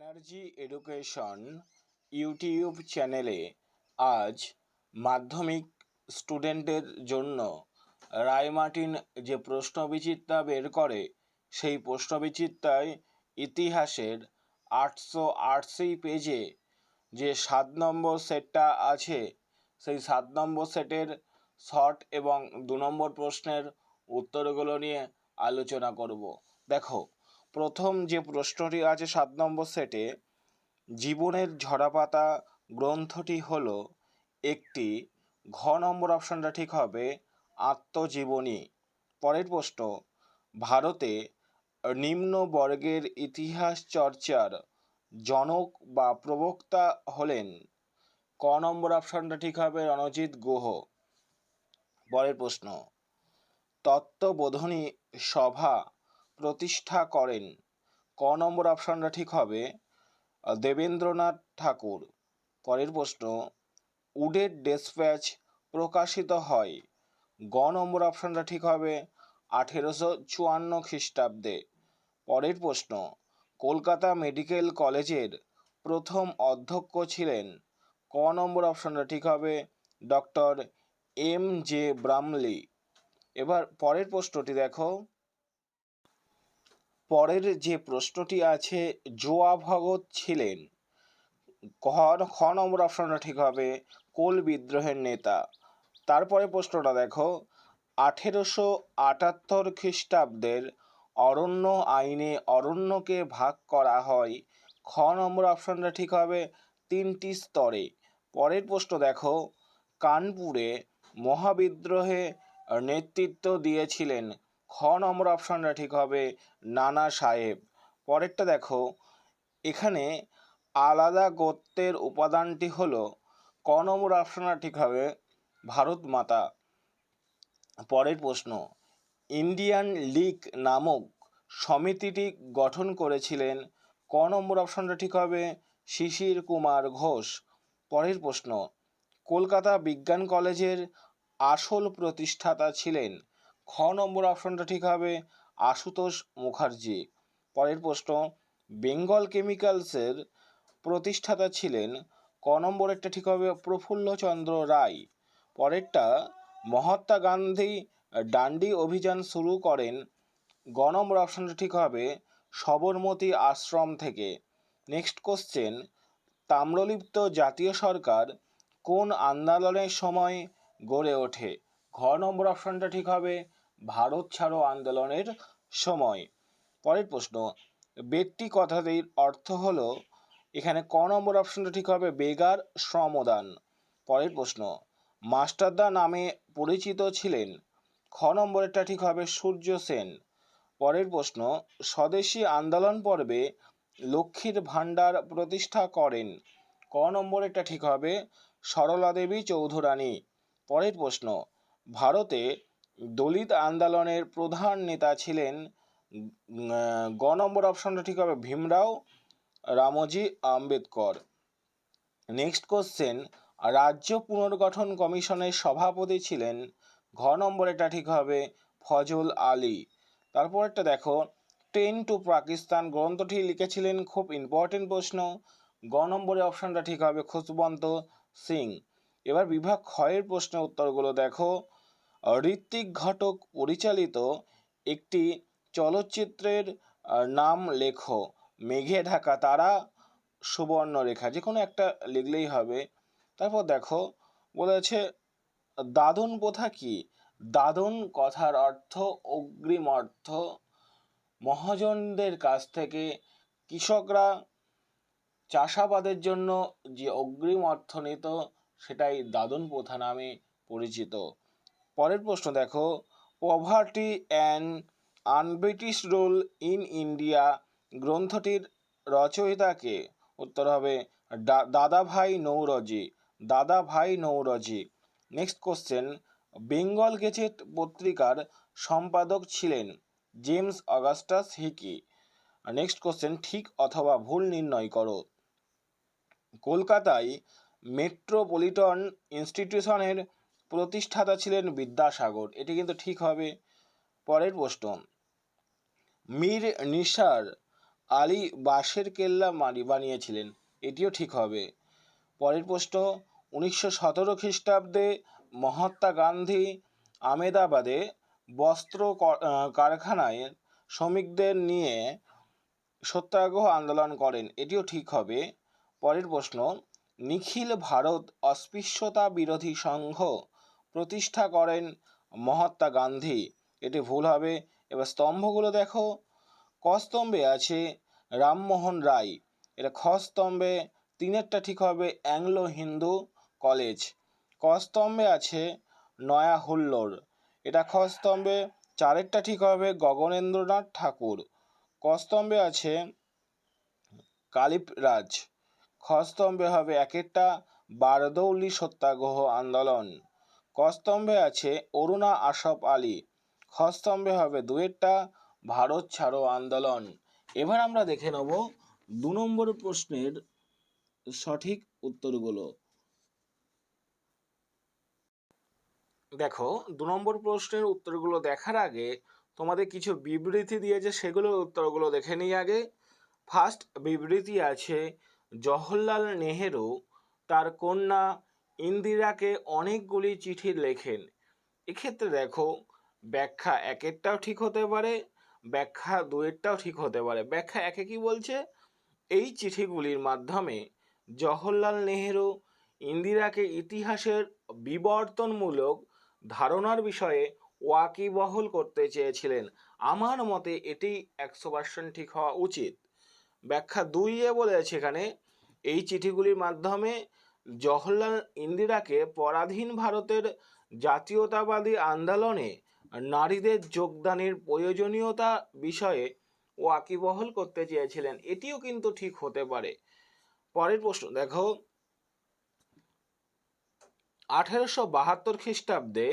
Energy education YouTube চ্যানেলে আজ মাধ্যমিক স্টুডেন্টদের জন্য রায়মার্টিন যে প্রশ্নবিচিত্রা বের করে সেই প্রশ্নবিচিত্রায় ইতিহাসের 888 পেজে যে 7 নম্বর সেটটা আছে সেই 7 নম্বর সেটের শর্ট এবং 2 নম্বর প্রশ্নের উত্তরগুলো নিয়ে আলোচনা করব। দেখো, প্রথম যে প্রশ্নটি আছে 7 নম্বর সেটে, জীবনের ঝরাপাতা গ্রন্থটি হলো একটি, ঘ নম্বর অপশানটা ঠিক হবে আত্মজীবনী। পরের প্রশ্ন, ভারতে নিম্ন বর্গের ইতিহাস চর্চার জনক বা প্রবক্তা হলেন, ক নম্বর অপশানটা ঠিক হবে রণজিৎ গুহ। পরের প্রশ্ন, তত্ত্ববোধিনী সভা প্রতিষ্ঠা করেন, ক নম্বর অপশানটা ঠিক হবে দেবেন্দ্রনাথ ঠাকুর। পরের প্রশ্ন, উডের ডেসপ্যাচ প্রকাশিত হয়, গ নম্বর অপশানটা ঠিক হবে 1854 খ্রিস্টাব্দে। পরের প্রশ্ন, কলকাতা মেডিকেল কলেজের প্রথম অধ্যক্ষ ছিলেন, ক নম্বর অপশানটা ঠিক হবে ডক্টর M.J. ব্রামলি। এবার পরের প্রশ্নটি দেখো, পরের যে প্রশ্নটি আছে, জোয়া ভগৎ ছিলেন, খ নম্বর অপশনটা ঠিক হবে কোল বিদ্রোহের নেতা। তারপরে প্রশ্নটা দেখো, 1878 খ্রিস্টাব্দের অরণ্য আইনে অরণ্যকে ভাগ করা হয়, খ নম্বর অপশনটা ঠিক হবে 3টি স্তরে। পরের প্রশ্ন দেখো, কানপুরে মহাবিদ্রোহে নেতৃত্ব দিয়েছিলেন, খ নম্বর অপশনটা ঠিক হবে নানা সাহেব। পরেরটা দেখো, এখানে আলাদা গোত্রের উপাদানটি হলো, ক নম্বর অপশনটা ঠিক হবে ভারত মাতা। পরের প্রশ্ন, ইন্ডিয়ান লীগ নামক সমিতিটি গঠন করেছিলেন, ক নম্বর অপশনটা ঠিক হবে শিশির কুমার ঘোষ। পরের প্রশ্ন, কলকাতা বিজ্ঞান কলেজের আসল প্রতিষ্ঠাতা ছিলেন, খ নম্বর অপশনটা ঠিক হবে আশুতোষ মুখার্জি। পরের প্রশ্ন, বেঙ্গল কেমিক্যালসের প্রতিষ্ঠাতা ছিলেন, ক নম্বরেরটা ঠিক হবে প্রফুল্লচন্দ্র রায়। পরেরটা, মহাত্মা গান্ধী ডান্ডি অভিযান শুরু করেন, গ নম্বর অপশনটা ঠিক হবে সবরমতী আশ্রম থেকে। নেক্সট কোশ্চেন, তাম্রলিপ্ত জাতীয় সরকার কোন আন্দোলনের সময় গড়ে ওঠে, ঘ নম্বর অপশনটা ঠিক হবে ভারত ছাড়ো আন্দোলনের সময়। পরের প্রশ্ন, ব্যক্তি কথাটির অর্থ হলো, এখানে ক নম্বর অপশনটা ঠিক হবে বেগার শ্রমদান। পরের প্রশ্ন, মাস্টারদা নামে পরিচিত ছিলেন, খ নম্বরেরটা ঠিক হবে সূর্য সেন। পরের প্রশ্ন, স্বদেশী আন্দোলন পর্বে লক্ষ্মীর ভাণ্ডার প্রতিষ্ঠা করেন, ক নম্বরেরটা ঠিক হবে সরলা দেবী চৌধুরানী। পরের প্রশ্ন, ভারতে দলিত আন্দোলনের প্রধান নেতা ছিলেন, গ নম্বর অপশনটা ঠিক হবে ভীমরাও রামজি আম্বেদকর। নেক্সট কোশ্চেন, রাজ্য পুনর্গঠন কমিশনের সভাপতি ছিলেন, ঘ নম্বর এটা ঠিক হবে ফজল আলী। তারপরেরটা দেখো, ট্রেন টু পাকিস্তান গ্রন্থটি লিখেছিলেন, খুব ইম্পর্টেন্ট প্রশ্ন, গ নম্বরের অপশনটা ঠিক হবে খুশবন্ত সিং। এবার বিভাগ ক্ষয়ের প্রশ্নের উত্তরগুলো দেখো, ঋত্বিক ঘটক পরিচালিত একটি চলচ্চিত্রের নাম লেখো, মেঘে ঢাকা তারা, সুবর্ণরেখা, যে কোনো একটা লিখলেই হবে। তারপর দেখো বলেছে দাদন প্রথা কি, দাদন কথার অর্থ অগ্রিম অর্থ, মহাজনদের কাছ থেকে কৃষকরা চাষাবাদের জন্য যে অগ্রিম অর্থ নিত সেটাই দাদন প্রথা নামে পরিচিত। পরের প্রশ্ন দেখো, poverty and unBritish rule in India গ্রন্থটির রচয়িতাকে, উত্তর হবে Dadabhai Naoroji, Dadabhai Naoroji. Next question, Bengal gazette পত্রিকার সম্পাদক ছিলেন James Augustus Hicky. Next question, ঠিক অথবা ভুল নির্ণয় করো। কলকাতায় মেট্রোপলিটন ইনস্টিটিউশনের প্রতিষ্ঠাতা ছিলেন বিদ্যাসাগর, এটি কিন্তু ঠিক হবে। পরের প্রশ্ন, মীর নিসার আলী বাঁশের কেল্লা বানিয়েছিলেন, এটিও ঠিক হবে। পরের প্রশ্ন, 1917 খ্রিস্টাব্দে মহাত্মা গান্ধী আমেদাবাদে বস্ত্র কারখানায় শ্রমিকদের নিয়ে সত্যাগ্রহ আন্দোলন করেন, এটিও ঠিক হবে। পরের প্রশ্ন, নিখিল ভারত অস্পৃশ্যতা বিরোধী সংঘ প্রতিষ্ঠা করেন মহাত্মা গান্ধী, এটি ভুল হবে। এবার স্তম্ভগুলো দেখো, ক স্তম্ভে আছে রামমোহন রায়, এটা খ স্তম্ভে তিনেরটা ঠিক হবে অ্যাংলো হিন্দু কলেজ। ক স্তম্ভে আছে নয়া হুল্লোড়, এটা খ স্তম্ভে চারেরটা ঠিক হবে গগনেন্দ্রনাথ ঠাকুর। ক স্তম্ভে আছে কালিপরাজ। খ স্তম্ভে হবে একেরটা বারদৌলি সত্যাগ্রহ আন্দোলন। ক স্তম্ভে আছে অরুণা আশফ আলী। খ স্তম্ভে হবে দুয়েরটা ভারত ছাড়ো আন্দোলন। এবার আমরা দেখে নেব 2 নম্বর প্রশ্নের সঠিক উত্তরগুলো। দেখো, 2 নম্বর প্রশ্নের উত্তরগুলো দেখার আগে তোমাদের কিছু বিবৃতি দিয়েছে, সেগুলোর উত্তরগুলো দেখে নিই আগে। ফার্স্ট বিবৃতি আছে, জওহরলাল নেহেরু তার কন্যা ইন্দিরাকে অনেকগুলি চিঠি লেখেন। এক্ষেত্রে দেখো, ব্যাখ্যা একেরটাও ঠিক হতে পারে, ব্যাখ্যা দুয়েরটাও ঠিক হতে পারে। ব্যাখ্যা একে কি বলছে, এই চিঠিগুলির মাধ্যমে জওহরলাল নেহেরু ইন্দিরাকে ইতিহাসের বিবর্তনমূলক ধারণার বিষয়ে ওয়াকিবহাল করতে চেয়েছিলেন। আমার মতে এটি 100% ঠিক হওয়া উচিত। ব্যাখ্যা দুইয়ে বলেছে এখানে, এই চিঠিগুলির মাধ্যমে জওহরলাল ইন্দিরাকে পরাধীন ভারতের জাতীয়তাবাদী আন্দোলনে নারীদের যোগদানের প্রয়োজনীয়তা বিষয়ে ওয়াকিবহাল করতে চেয়েছিলেন, এটিও কিন্তু ঠিক হতে পারে। পরের প্রশ্ন দেখো, 1872 খ্রিস্টাব্দে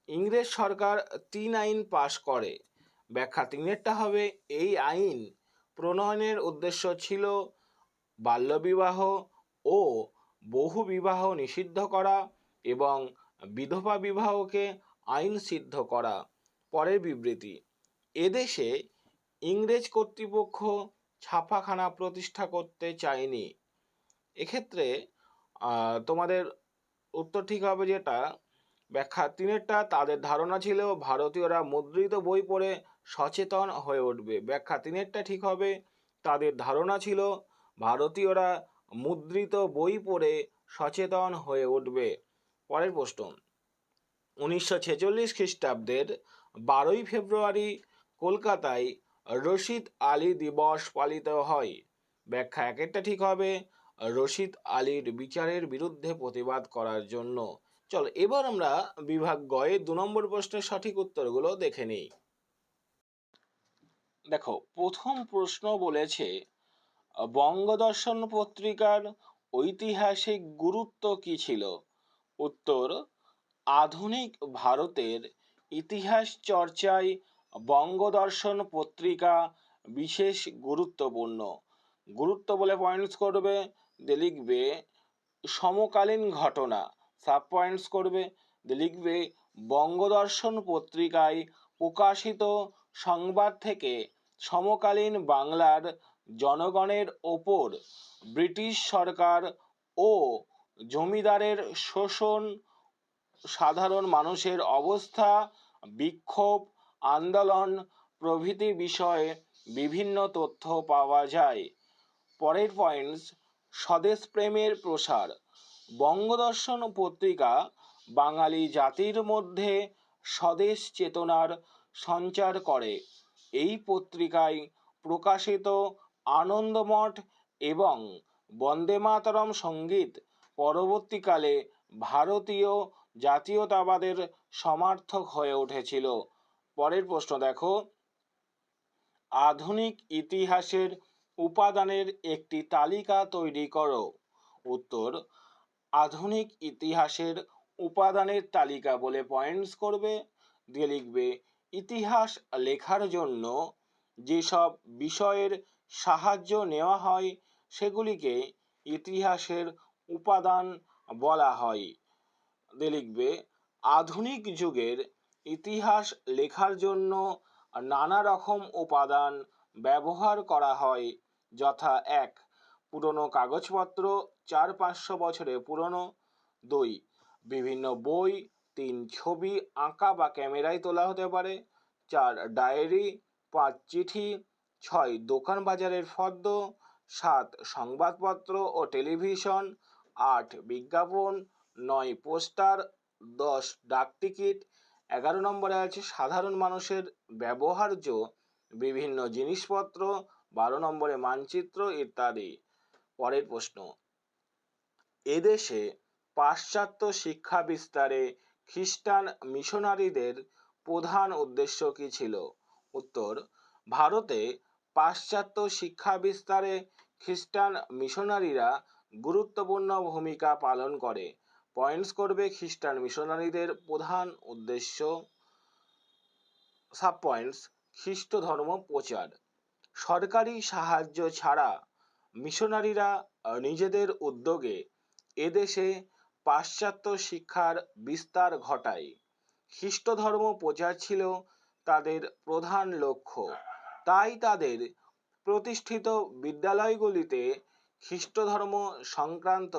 ইংরেজ সরকার 3 আইন পাশ করে। ব্যাখ্যা তিনেরটা হবে, এই আইন প্রণয়নের উদ্দেশ্য ছিল বাল্যবিবাহ ও বহু বিবাহ নিষিদ্ধ করা এবং বিধবা বিবাহকে আইন সিদ্ধ করা। পরের বিবৃতি, এদেশে ইংরেজ কর্তৃপক্ষ ছাপাখানা প্রতিষ্ঠা করতে চায়নি। এক্ষেত্রে তোমাদের উত্তর ঠিক হবে যেটা ব্যাখ্যা তিনেরটা, তাদের ধারণা ছিল ভারতীয়রা মুদ্রিত বই পড়ে সচেতন হয়ে উঠবে। ব্যাখ্যা তিনেরটা ঠিক হবে, তাদের ধারণা ছিল ভারতীয়রা মুদ্রিত বই পড়ে সচেতন হয়ে উঠবে। পরের প্রশ্ন, 1946 খ্রিস্টাব্দের 12ই ফেব্রুয়ারি কলকাতায় রশিদ আলী দিবস পালিত হয়। ব্যাখ্যা একেরটা ঠিক হবে, রশিদ আলীর বিচারের বিরুদ্ধে প্রতিবাদ করার জন্য। চলো এবার আমরা বিভাগ গয়ে 2 নম্বর প্রশ্নের সঠিক উত্তরগুলো দেখে নিই। দেখো, প্রথম প্রশ্ন বলেছে, বঙ্গদর্শন পত্রিকার ঐতিহাসিক গুরুত্ব কি ছিল? উত্তর, আধুনিক ভারতের ইতিহাস চর্চায় বঙ্গদর্শন পত্রিকা বিশেষ গুরুত্বপূর্ণ। গুরুত্ব বলে পয়েন্টস করবে, লিখবে সমকালীন ঘটনা, সাব পয়েন্টস করবে, লিখবে বঙ্গদর্শন পত্রিকায় প্রকাশিত সংবাদ থেকে সমকালীন বাংলার জনগণের ওপর ব্রিটিশ সরকার ও জমিদারের শোষণ, সাধারণ মানুষের অবস্থা, বিক্ষোভ, আন্দোলন প্রভৃতি বিষয়ে বিভিন্ন তথ্য পাওয়া যায়। পরের পয়েন্টস, স্বদেশ প্রেমের প্রসার। বঙ্গদর্শন পত্রিকা বাঙালি জাতির মধ্যে স্বদেশ চেতনার সঞ্চার করে। এই পত্রিকায় প্রকাশিত আনন্দমঠ এবং বন্দে মাতরম সঙ্গীত পরবর্তীকালে ভারতীয় জাতীয়তাবাদের সমার্থক হয়ে উঠেছিল। পরের প্রশ্ন দেখো, আধুনিক ইতিহাসের উপাদানের একটি তালিকা তৈরি করো। উত্তর, আধুনিক ইতিহাসের উপাদানের তালিকা বলে পয়েন্টস করবে, দিয়ে লিখবে ইতিহাস লেখার জন্য যেসব বিষয়ের সাহায্য নেওয়া হয় সেগুলিকে ইতিহাসের উপাদান বলা হয়। দিয়ে লিখবে আধুনিক যুগের ইতিহাস লেখার জন্য নানা রকম উপাদান ব্যবহার করা হয়, যথা 1 পুরনো কাগজপত্র 400-500 বছরের পুরনো, 2 বিভিন্ন বই, 3 ছবি আঁকা বা ক্যামেরায় তোলা হতে পারে, 4 ডায়েরি, 5 চিঠি, 6 দোকান বাজারের ফর্দ, 7 সংবাদপত্র ও টেলিভিশন, 8 বিজ্ঞাপন, 9 পোস্টার, 10 ডাকটিকিট, 11 নম্বরে আছে সাধারণ মানুষের ব্যবহার্য বিভিন্ন জিনিসপত্র, 12 নম্বরে মানচিত্র ইত্যাদি। পরের প্রশ্ন, এদেশে পাশ্চাত্য শিক্ষা বিস্তারে খ্রিস্টান মিশনারিদের প্রধান উদ্দেশ্য কি ছিল? উত্তর, ভারতে পাশ্চাত্য শিক্ষা বিস্তারে খ্রিস্টান মিশনারিরা গুরুত্বপূর্ণ ভূমিকা পালন করে। পয়েন্টস করবে খ্রিস্টান মিশনারিদের প্রধান উদ্দেশ্য। সাব পয়েন্টস, খ্রিস্ট ধর্ম প্রচার। সরকারি সাহায্য ছাড়া মিশনারিরা নিজেদের উদ্যোগে এদেশে পাশ্চাত্য শিক্ষার বিস্তার ঘটায়। খ্রিস্ট ধর্ম প্রচার ছিল তাদের প্রধান লক্ষ্য, তাই তাদের প্রতিষ্ঠিত বিদ্যালয়গুলিতে খ্রিস্ট ধর্ম সংক্রান্ত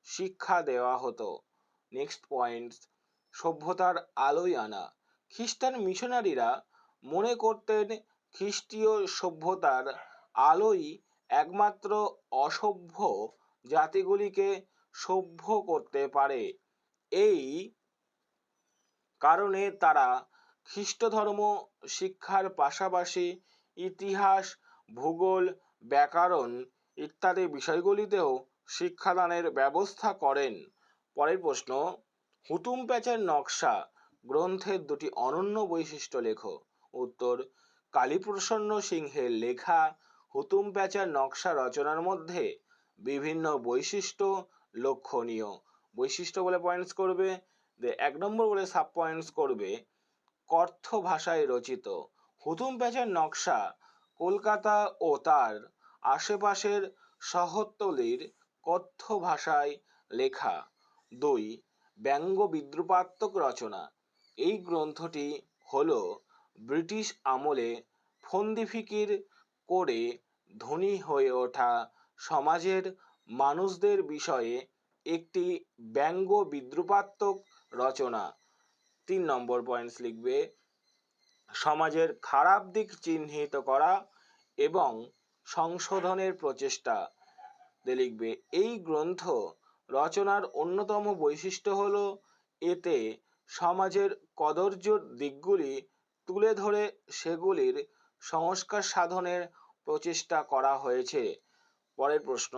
শিক্ষা দেওয়া হতো। নেক্সট পয়েন্টস, সভ্যতার আলোয় আনা। খ্রিস্টান মিশনারিরা মনে করতেন খ্রিস্টীয় সভ্যতার আলোই একমাত্র অসভ্য জাতিগুলিকে সভ্য করতে পারে। এই কারণে তারা খ্রিস্ট ধর্ম শিক্ষার পাশাপাশি ইতিহাস, ভূগোল, ব্যাকরণ ইত্যাদি বিষয়গুলিতেও শিক্ষাদানের ব্যবস্থা করেন। পরের প্রশ্ন, হুতুম প্যাঁচার নকশা গ্রন্থের দুটি অনন্য বৈশিষ্ট্য লেখো। উত্তর, কালীপ্রসন্ন সিংহের লেখা হুতুম প্যাঁচার নকশা রচনার মধ্যে বিভিন্ন বৈশিষ্ট্য লক্ষণীয়। বৈশিষ্ট্য বলে পয়েন্টস করবে। 1 নম্বর বলে সাব পয়েন্টস করবে কথ্য ভাষায় রচিত। হুতুম প্যাঁচার নকশা কলকাতা ও তার আশেপাশের শহরতলির কথ্য ভাষায় লেখা। 2 ব্যঙ্গ বিদ্রুপাত্মক রচনা। এই গ্রন্থটি হল ব্রিটিশ আমলে ফন্দি ফিকির করে ধনী হয়ে ওঠা সমাজের মানুষদের বিষয়ে একটি ব্যঙ্গ বিদ্রুপাত্মক রচনা। 3 নম্বর পয়েন্টস লিখবে সমাজের খারাপ দিক চিহ্নিত করা এবং সংশোধনের প্রচেষ্টা। লিখবে এই গ্রন্থ রচনার অন্যতম বৈশিষ্ট্য হল এতে সমাজের কদর্য দিকগুলি তুলে ধরে সেগুলির সংস্কার সাধনের প্রচেষ্টা করা হয়েছে। পরের প্রশ্ন,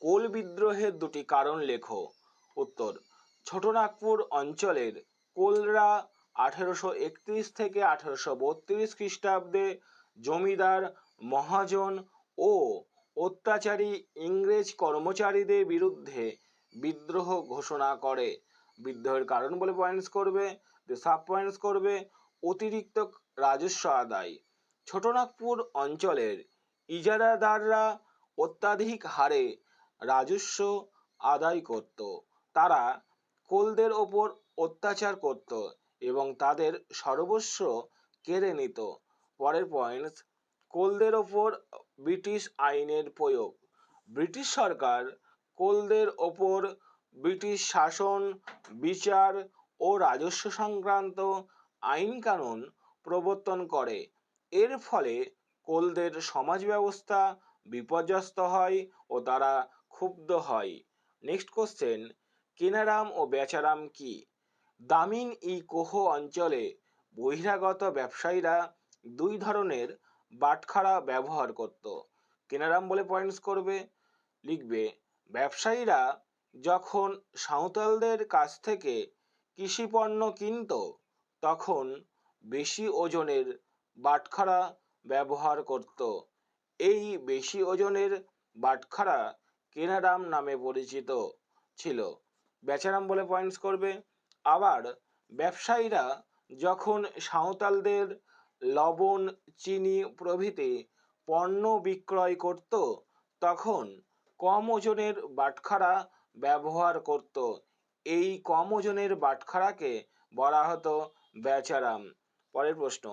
কোল বিদ্রোহের দুটি কারণ লেখো। উত্তর, ছোটনাগপুর অঞ্চলের কোলরা 1831 থেকে 1832 খ্রিস্টাব্দে জমিদার, মহাজন ও অত্যাচারী ইংরেজ কর্মচারীদের বিরুদ্ধে বিদ্রোহ ঘোষণা করে। বিদ্রোহের কারণ বলে পয়েন্টস করবে। সাব পয়েন্টস করবে অতিরিক্ত রাজস্ব আদায়। ছোটনাগপুর অঞ্চলের ইজারাদাররা অত্যাধিক হারে রাজস্ব আদায় করত। তারা কোলদের ওপর অত্যাচার করত এবং তাদের সর্বস্ব কেড়ে নিত। পরের পয়েন্টস, কোলদের ওপর ব্রিটিশ আইনের প্রয়োগ। ব্রিটিশ সরকার কোলদের ওপর ব্রিটিশ শাসন, বিচার ও রাজস্ব সংক্রান্ত আইন কানুন প্রবর্তন করে। এর ফলে কোলদের সমাজ ব্যবস্থা বিপর্যস্ত হয় ও তারা ক্ষুব্ধ হয়। নেক্সট কোশ্চেন, কেনারাম ও বেচারাম কি? দামিন ই কোহ অঞ্চলে বহিরাগত ব্যবসায়ীরা 2 ধরনের বাটখারা ব্যবহার করত। কেনারাম বলে পয়েন্টস করবে। লিখবে ব্যবসায়ীরা যখন সাঁওতালদের কাছ থেকে কৃষিপণ্য কিনত তখন বেশি ওজনের বাটখারা ব্যবহার করত। এই বেশি ওজনের বাটখারা কেনারাম নামে পরিচিত ছিল। বেচারাম বলে পয়েন্টস করবে। আবার ব্যবসায়ীরা যখন সাঁওতালদের লবণ, চিনি প্রভৃতি পণ্য বিক্রয় করত তখন কম ওজনের বাটখারা ব্যবহার করত। এই কম ওজনের বাটখারাকে বলা হতো বেচারাম। পরের প্রশ্ন,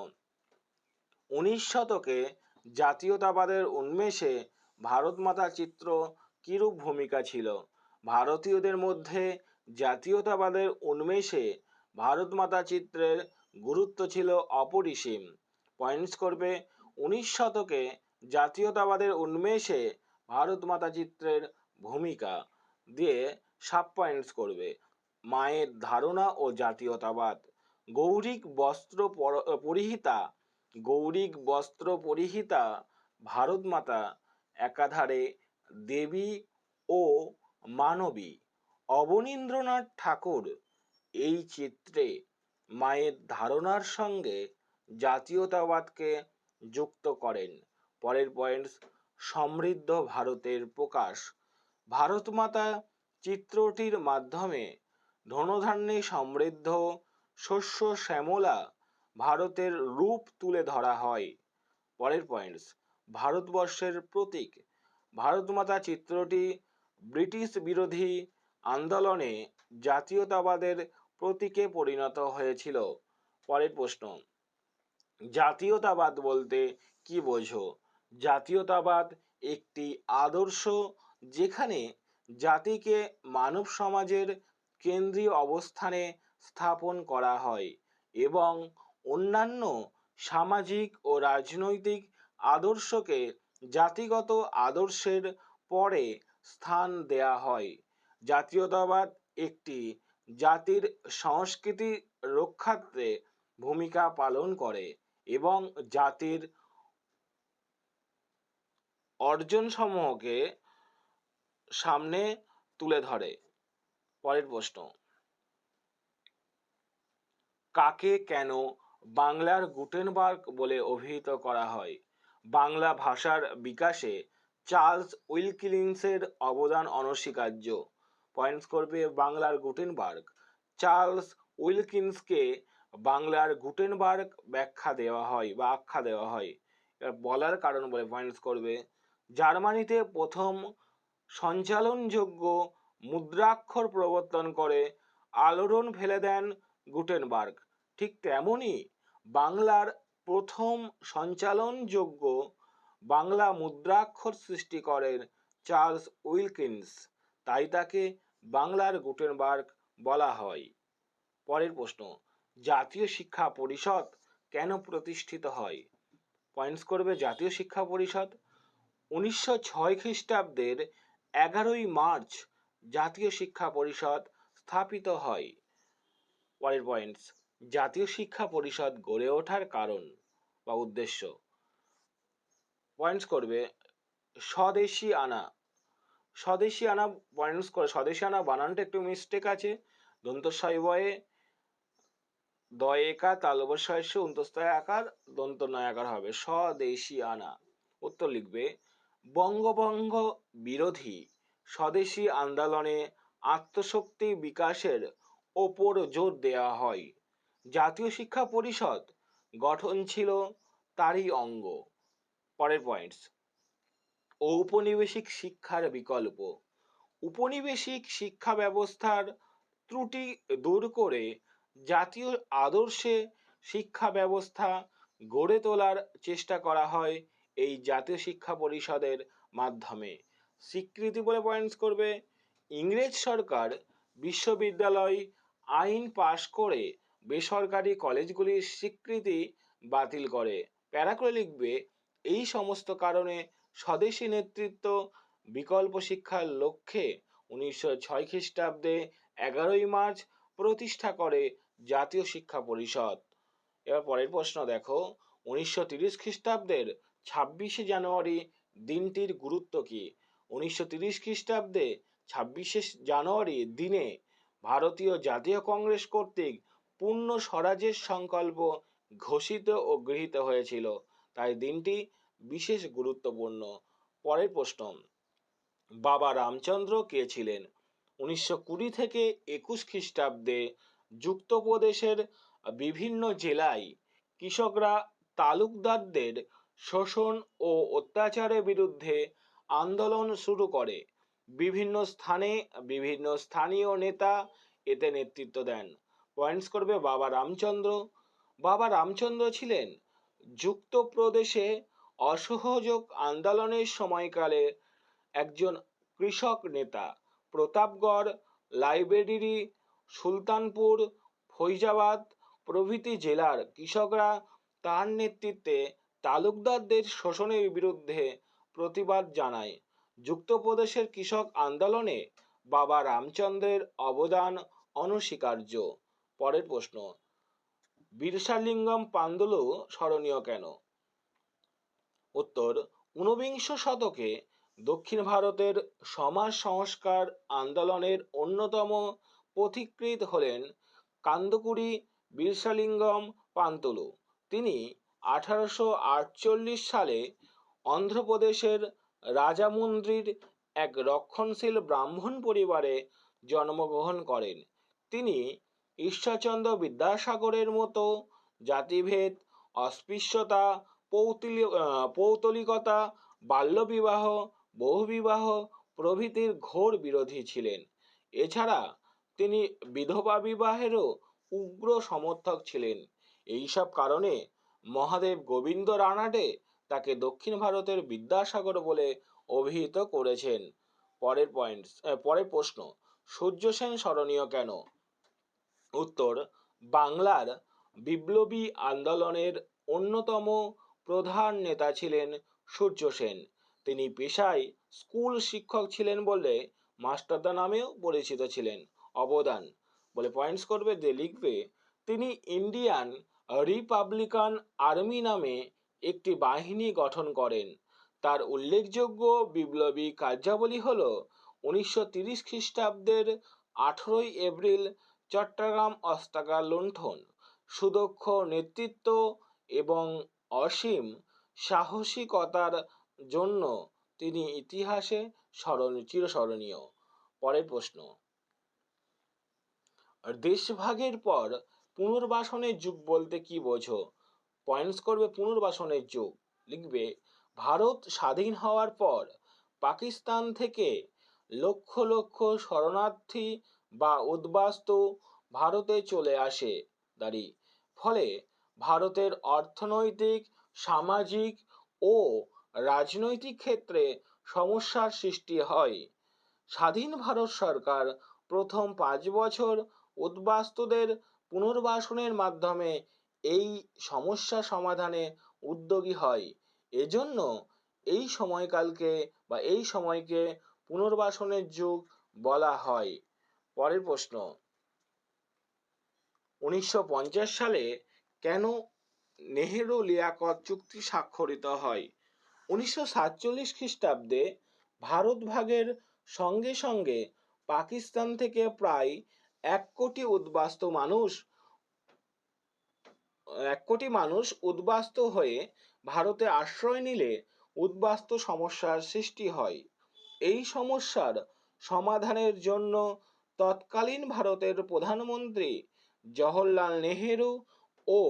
19 শতকে জাতীয়তাবাদের উন্মেষে ভারত মাতা চিত্র কিরূপ ভূমিকা ছিল? ভারতীয়দের মধ্যে জাতীয়তাবাদের উন্মেষে ভারত মাতা চিত্রের গুরুত্ব ছিল অপরিসীম। পয়েন্টস করবে 19 শতকে জাতীয়তাবাদের উন্মেষে ভারত মাতা চিত্রের ভূমিকা দিয়ে সাব পয়েন্টস করবে। মায়ের ধারণা ও জাতীয়তাবাদ। গৌরিক বস্ত্র পরিহিতা ভারত মাতা একাধারে দেবী ও মানবী। অবনীন্দ্রনাথ ঠাকুর এই চিত্রে মায়ের ধারণার সঙ্গে জাতীয়তাবাদকে যুক্ত করেন। পরের পয়েন্টস, সমৃদ্ধ ভারতের প্রকাশ। ভারত মাতা চিত্রটির মাধ্যমে ধনধান্যে সমৃদ্ধ শস্য শ্যামলা ভারতের রূপ তুলে ধরা হয়। পরের পয়েন্টস, ভারতবর্ষের প্রতীক। ভারত মাতা চিত্রটি ব্রিটিশ বিরোধী আন্দোলনে জাতীয়তাবাদের প্রতীকে পরিণত হয়েছিল। পরের প্রশ্ন, জাতীয়তাবাদ বলতে কি বোঝো? জাতীয়তাবাদ একটি আদর্শ যেখানে জাতিকে মানব সমাজের কেন্দ্রীয় অবস্থানে স্থাপন করা হয় এবং অন্যান্য সামাজিক ও রাজনৈতিক আদর্শকে জাতিগত আদর্শের পরে স্থান দেয়া হয়। জাতীয়তাবাদ একটি জাতির সংস্কৃতি রক্ষার্থে ভূমিকা পালন করে এবং জাতির অর্জনসমূহকে সামনে তুলে ধরে। পরের প্রশ্ন, কাকে কেন বাংলার গুটেনবার্গ বলে অভিহিত করা হয়? বাংলা ভাষার বিকাশে চার্লস উইলকিন্সের অবদান অনস্বীকার্য। পয়েন্টস করবে বাংলার গুটেনবার্গ। চার্লস উইলকিন্সকে বাংলার গুটেনবার্গ ব্যাখ্যা দেওয়া হয় বা আখ্যা দেওয়া হয়। এবার বলার কারণ বলে পয়েন্টস করবে, জার্মানিতে প্রথম সঞ্চালনযোগ্য মুদ্রাক্ষর প্রবর্তন করে আলোড়ন ফেলে দেন গুটেনবার্গ। ঠিক তেমনি বাংলার প্রথম সঞ্চালনযোগ্য বাংলা মুদ্রাক্ষর সৃষ্টি করেন চার্লস উইলকিন্স, তাই তাকে বাংলার গুটেনবার্গ বলা হয়। পরের প্রশ্ন, জাতীয় শিক্ষা পরিষদ কেন প্রতিষ্ঠিত হয়? পয়েন্টস করবে জাতীয় শিক্ষা পরিষদ 1906 খ্রিস্টাব্দের 11ই মার্চ জাতীয় শিক্ষা পরিষদ স্থাপিত হয়। পরের পয়েন্টস, জাতীয় শিক্ষা পরিষদ গড়ে ওঠার কারণ বা উদ্দেশ্য। পয়েন্টস করবে স্বদেশী আনা। স্বদেশী আনা পয়েন্টস করে, স্বদেশী আনা বানানটা একটু মিস্টেক আছে। দন্তস্বয় বয়ে দয়েকার তালবস্বয় অন্তস্তয় আকার দন্ত নয়াকার হবে, স্বদেশী আনা। উত্তর লিখবে বঙ্গভঙ্গ বিরোধী স্বদেশী আন্দোলনে আত্মশক্তি বিকাশের ওপর জোর দেওয়া হয়। জাতীয় শিক্ষা পরিষদ গঠন ছিল তারই অঙ্গ। পরের পয়েন্টস, ঔপনিবেশিক শিক্ষার বিকল্প। উপনিবেশিক শিক্ষা ব্যবস্থার ত্রুটি দূর করে জাতীয় আদর্শে শিক্ষা ব্যবস্থা গড়ে তোলার চেষ্টা করা হয় এই জাতীয় শিক্ষা পরিষদের মাধ্যমে। স্বীকৃতি বলে পয়েন্টস করবে ইংরেজ সরকার বিশ্ববিদ্যালয় আইন পাশ করে বেসরকারি কলেজগুলির স্বীকৃতি বাতিল করে। প্যারা করে লিখবে এই সমস্ত কারণে স্বদেশী নেতৃত্ব বিকল্প শিক্ষার লক্ষ্যে 1906 খ্রিস্টাব্দে 11ই মার্চ প্রতিষ্ঠা করে জাতীয় শিক্ষা পরিষদ। এবার পরের প্রশ্ন দেখো, 1930 খ্রিস্টাব্দের 26শে জানুয়ারি দিনটির গুরুত্ব কি? 1930 খ্রিস্টাব্দে 26শে জানুয়ারি দিনে ভারতীয় জাতীয় কংগ্রেস কর্তৃক পূর্ণ স্বরাজের সংকল্প ঘোষিত ও গৃহীত হয়েছিল, তাই দিনটি বিশেষ গুরুত্বপূর্ণ। পরের প্রশ্ন, বাবা রামচন্দ্র কে ছিলেন? 1920 থেকে 21 খ্রিস্টাব্দে যুক্তপ্রদেশের বিভিন্ন জেলায় কৃষকরা তালুকদারদের শোষণ ও অত্যাচারের বিরুদ্ধে আন্দোলন শুরু করে। বিভিন্ন স্থানীয় নেতা এতে নেতৃত্ব দেন। পয়েন্টস করবে বাবা রামচন্দ্র। বাবা রামচন্দ্র ছিলেন যুক্তপ্রদেশে অসহযোগ আন্দোলনের সময়কালে একজন কৃষক নেতা। প্রতাপগড়, লাইব্রেরি, সুলতানপুর, ফৈজাবাদ প্রভৃতি জেলার কৃষকরা তার নেতৃত্বে তালুকদারদের শোষণের বিরুদ্ধে প্রতিবাদ জানায়। যুক্তপ্রদেশের কৃষক আন্দোলনে বাবা রামচন্দ্রের অবদান অনস্বীকার্য। পরের প্রশ্ন, বিরসালিঙ্গম পান্দুলু স্মরণীয় কেন? উত্তর, ঊনবিংশ শতকে দক্ষিণ ভারতের সমাজ সংস্কার আন্দোলনের অন্যতম পথিকৃৎ হলেন কান্দকুড়ি বিরসালিঙ্গম পান্তুলু। তিনি 1848 সালে অন্ধ্রপ্রদেশের রাজামুন্দ্রির এক রক্ষণশীল ব্রাহ্মণ পরিবারে জন্মগ্রহণ করেন। তিনি ঈশ্বরচন্দ্র বিদ্যাসাগরের মতো জাতিভেদ, অস্পৃশ্যতা, পৌতলিকতা, বাল্যবিবাহ, বহুবিবাহ প্রভৃতির ঘোর বিরোধী ছিলেন। এছাড়া তিনি বিধবা বিবাহেরও উগ্র সমর্থক ছিলেন। এইসব কারণে মহাদেব গোবিন্দ রানাডে তাকে দক্ষিণ ভারতের বিদ্যাসাগর বলে অভিহিত করেছেন। পরের প্রশ্ন, সূর্য সেন স্মরণীয় কেন? উত্তর, বাংলার বিপ্লবী আন্দোলনের অন্যতম প্রধান নেতা ছিলেন সূর্য সেন। তিনি পেশায় স্কুল শিক্ষক ছিলেন বলে মাস্টারদা নামেও পরিচিত ছিলেন। অবদান বলে পয়েন্টস করবে, দিয়ে লিখবে, তিনি ইন্ডিয়ান রিপাবলিকান আর্মি নামে একটি বাহিনী গঠন করেন। তার উল্লেখযোগ্য বিপ্লবী কার্যাবলী হল 1930 খ্রিস্টাব্দের 18 এপ্রিল চট্টগ্রাম অস্ত্রাগার লুণ্ঠন। সুদক্ষ নেতৃত্ব এবং অসীম সাহসিকতার জন্য তিনি ইতিহাসে চিরস্মরণীয়। পরের প্রশ্ন, দেশভাগের পর পুনর্বাসনের যুগ বলতে কি বোঝো? পয়েন্টস করবে পুনর্বাসনের যুগ, লিখবে, ভারত স্বাধীন হওয়ার পর পাকিস্তান থেকে লক্ষ লক্ষ শরণার্থী বা উদ্বাস্তু ভারতে চলে আসে ফলে ভারতের অর্থনৈতিক, সামাজিক ও রাজনৈতিক ক্ষেত্রে সমস্যার সৃষ্টি হয়। স্বাধীন ভারত সরকার প্রথম 5 বছর উদ্বাস্তুদের পুনর্বাসনের মাধ্যমে এই সমস্যা সমাধানে উদ্যোগী হয়। এজন্য এই সময়কে পুনর্বাসনের যুগ বলা হয়। পরের প্রশ্ন, 1950 সালে কেন নেহেরু লিয়াকত চুক্তি স্বাক্ষরিত হয়? 1947 খ্রিস্টাব্দে ভারত ভাগের সঙ্গে সঙ্গে পাকিস্তান থেকে প্রায় 1 কোটি মানুষ উদ্বাস্তু হয়ে ভারতে আশ্রয় নিলে উদ্বাস্তু সমস্যার সৃষ্টি হয়। এই সমস্যার সমাধানের জন্য তৎকালীন ভারতের প্রধানমন্ত্রী জওহরলাল নেহেরু ও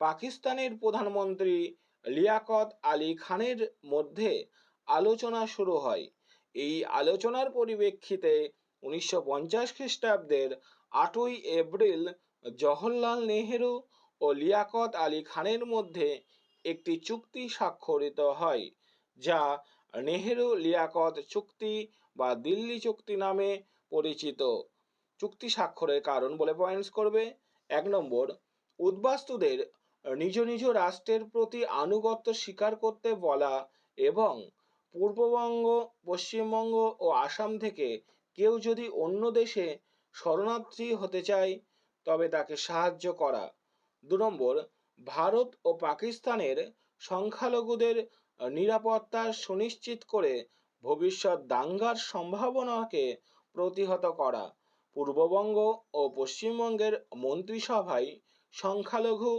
পাকিস্তানের প্রধানমন্ত্রী লিয়াকত আলী খানের মধ্যে আলোচনা শুরু হয়। এই আলোচনার পরিপ্রেক্ষিতে 1950 খ্রিস্টাব্দের 8 এপ্রিল জওহরলাল নেহেরু ও লিয়াকত আলী খানের মধ্যে একটি চুক্তি স্বাক্ষরিত হয়, যা নেহেরু লিয়াকত চুক্তি বা দিল্লি চুক্তি নামে পরিচিত। চুক্তি স্বাক্ষরের কারণ বলে পয়েন্টস করবে। 1 নম্বর, উদ্বাস্তুদের নিজ নিজ রাষ্ট্রের প্রতি আনুগত্য স্বীকার করতে বলা এবং পূর্ববঙ্গ, পশ্চিমবঙ্গ ও আসাম থেকে কেউ যদি অন্য দেশে শরণার্থী হতে চায় তবে তাকে সাহায্য করা। 2 নম্বর, ভারত ও পাকিস্তানের সংখ্যালঘুদের নিরাপত্তা সুনিশ্চিত করে ভবিষ্যৎ দাঙ্গার সম্ভাবনাকে প্রতিহত করা। পূর্ববঙ্গ ও পশ্চিমবঙ্গের মন্ত্রিসভায় সংখ্যালঘু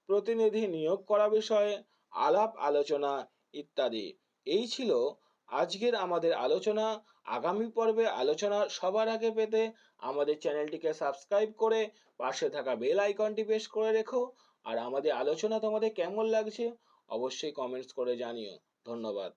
প্রতিনিধি নিয়োগ করা বিষয়ে আলাপ আলোচনা ইত্যাদি। এই ছিল আজকের আমাদের আলোচনা। আগামী পর্বে আলোচনা সবার আগে পেতে আমাদের চ্যানেলটিকে সাবস্ক্রাইব করে পাশে থাকা বেল আইকনটি প্রেস করে রেখো। আর আমাদের আলোচনা তোমাদের কেমন লাগছে অবশ্যই কমেন্টস করে জানিও। ধন্যবাদ।